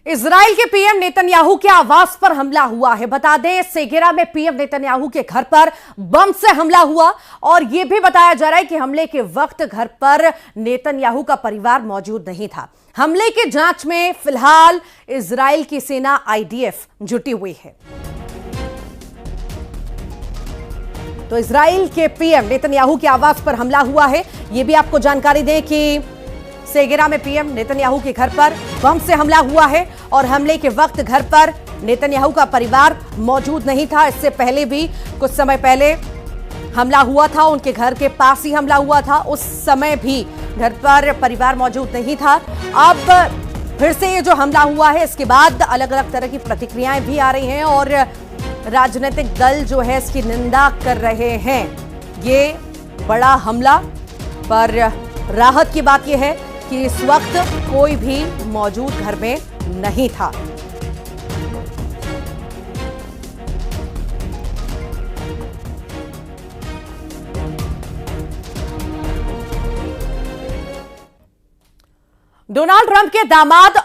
Israel के PM Netanyahu के आवास पर हमला हुआ है। बता दें, सेगेरा में पीएम नेतन्याहू के घर पर बम से हमला हुआ और यह भी बताया जा रहा है कि हमले के वक्त घर पर नेतन्याहू का परिवार मौजूद नहीं था। हमले की जांच में फिलहाल इजराइल की सेना आईडीएफ जुटी हुई है। तो इजराइल के पीएम नेतन्याहू के आवास पर हमला हुआ है। यह भी आपको जानकारी दें कि सेगेरा में पीएम नेतन्याहू के घर पर बम से हमला हुआ है और हमले के वक्त घर पर नेतन्याहू का परिवार मौजूद नहीं था। इससे पहले भी कुछ समय पहले हमला हुआ था, उनके घर के पास ही हमला हुआ था। उस समय भी घर पर परिवार मौजूद नहीं था। अब फिर से ये जो हमला हुआ है, इसके बाद अलग अलग तरह की प्रतिक्रियाएं भी आ रही हैं और राजनीतिक दल जो है इसकी निंदा कर रहे हैं। ये बड़ा हमला पर राहत की बात यह है कि इस वक्त कोई भी मौजूद घर में नहीं था। डोनाल्ड ट्रंप के दामाद